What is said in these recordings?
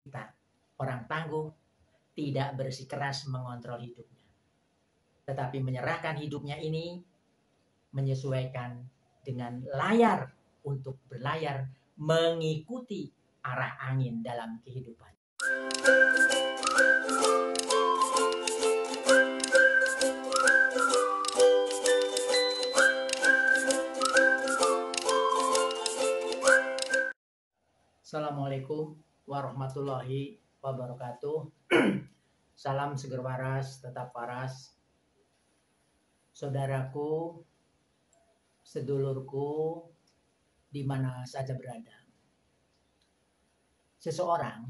kita, orang tangguh, tidak bersikeras mengontrol hidupnya, tetapi menyerahkan hidupnya ini menyesuaikan dengan layar untuk berlayar mengikuti arah angin dalam kehidupan. Assalamualaikum warahmatullahi wabarakatuh. Salam seger waras, tetap waras. Saudaraku, sedulurku, di mana saja berada. Seseorang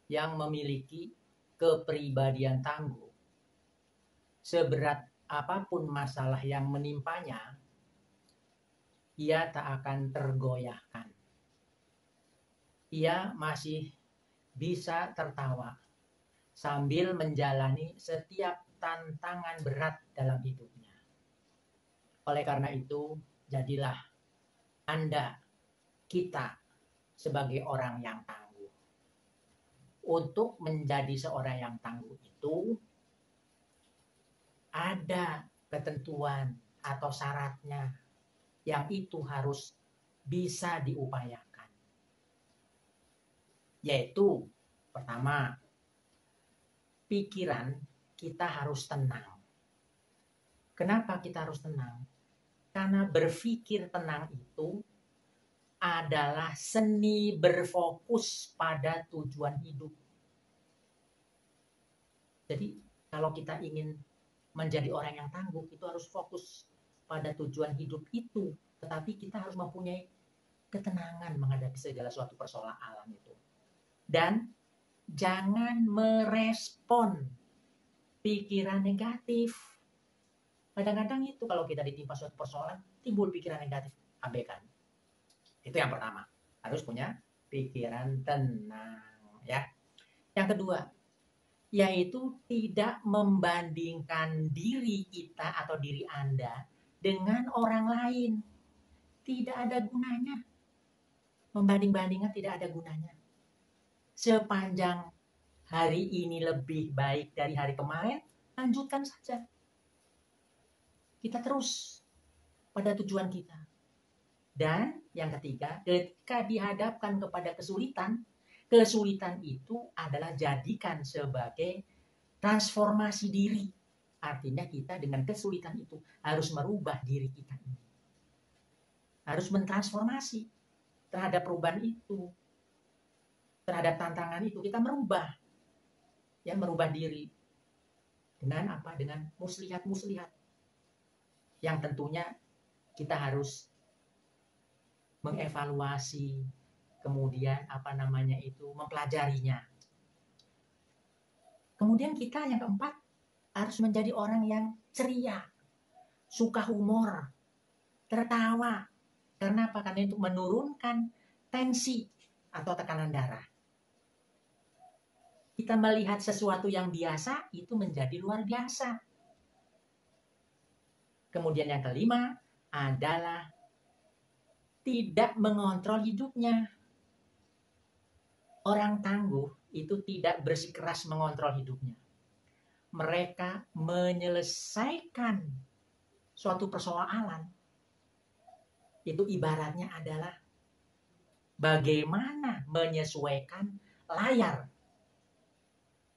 yang memiliki kepribadian tangguh, seberat apapun masalah yang menimpanya, ia tak akan tergoyahkan. Ia masih bisa tertawa sambil menjalani setiap tantangan berat dalam hidupnya. Oleh karena itu, jadilah Anda, kita, sebagai orang yang tangguh. Untuk menjadi seorang yang tangguh itu, ada ketentuan atau syaratnya yang itu harus bisa diupayakan. Yaitu, pertama, pikiran kita harus tenang. Kenapa kita harus tenang? Karena berpikir tenang itu adalah seni berfokus pada tujuan hidup. Jadi, kalau kita ingin menjadi orang yang tangguh, itu harus fokus pada tujuan hidup itu. Tetapi kita harus mempunyai ketenangan menghadapi segala suatu persoalan alam itu. Dan jangan merespon pikiran negatif. Kadang-kadang itu kalau kita ditimpa suatu persoalan, timbul pikiran negatif, abaikan. Itu yang pertama. Harus punya pikiran tenang. Ya. Yang kedua, yaitu tidak membandingkan diri kita atau diri Anda dengan orang lain. Tidak ada gunanya. Membanding-bandingkan tidak ada gunanya. Sepanjang hari ini lebih baik dari hari kemarin, lanjutkan saja. Kita terus pada tujuan kita. Dan yang ketiga, ketika dihadapkan kepada kesulitan, kesulitan itu adalah jadikan sebagai transformasi diri. Artinya kita dengan kesulitan itu harus merubah diri kita ini. Harus mentransformasi terhadap perubahan itu. Terhadap tantangan itu kita merubah. Ya, merubah diri. Dengan apa? Dengan muslihat-muslihat. Yang tentunya kita harus mengevaluasi, kemudian mempelajarinya. Kemudian kita yang keempat harus menjadi orang yang ceria, suka humor, tertawa. Karena apa? Karena itu menurunkan tensi atau tekanan darah. Kita melihat sesuatu yang biasa itu menjadi luar biasa. Kemudian yang kelima adalah tidak mengontrol hidupnya. Orang tangguh itu tidak bersikeras mengontrol hidupnya. Mereka menyelesaikan suatu persoalan. Itu ibaratnya adalah bagaimana menyesuaikan layar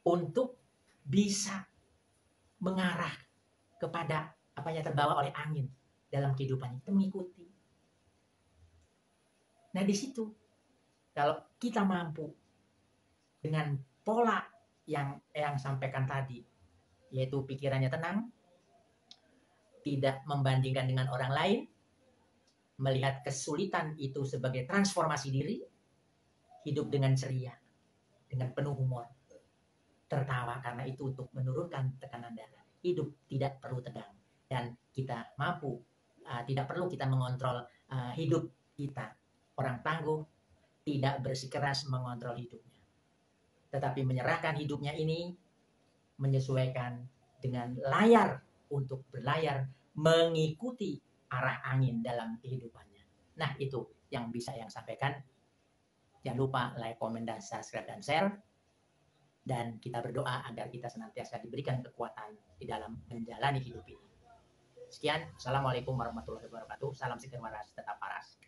untuk bisa mengarah kepada apa yang terbawa oleh angin dalam kehidupan itu, mengikuti. Nah, di situ kalau kita mampu dengan pola yang sampaikan tadi, yaitu pikirannya tenang, tidak membandingkan dengan orang lain, melihat kesulitan itu sebagai transformasi diri, hidup dengan ceria, dengan penuh humor, tertawa karena itu untuk menurunkan tekanan darah. Hidup tidak perlu tegang dan kita mampu, tidak perlu kita mengontrol hidup kita. Orang tangguh tidak bersikeras mengontrol hidupnya, tetapi menyerahkan hidupnya ini menyesuaikan dengan layar untuk berlayar mengikuti arah angin dalam kehidupannya. Nah, itu yang bisa yang sampaikan. Jangan lupa like, komen, dan subscribe dan share. Dan kita berdoa agar kita senantiasa diberikan kekuatan di dalam menjalani hidup ini. Sekian, Assalamualaikum warahmatullahi wabarakatuh. Salam seger waras, tetap waras.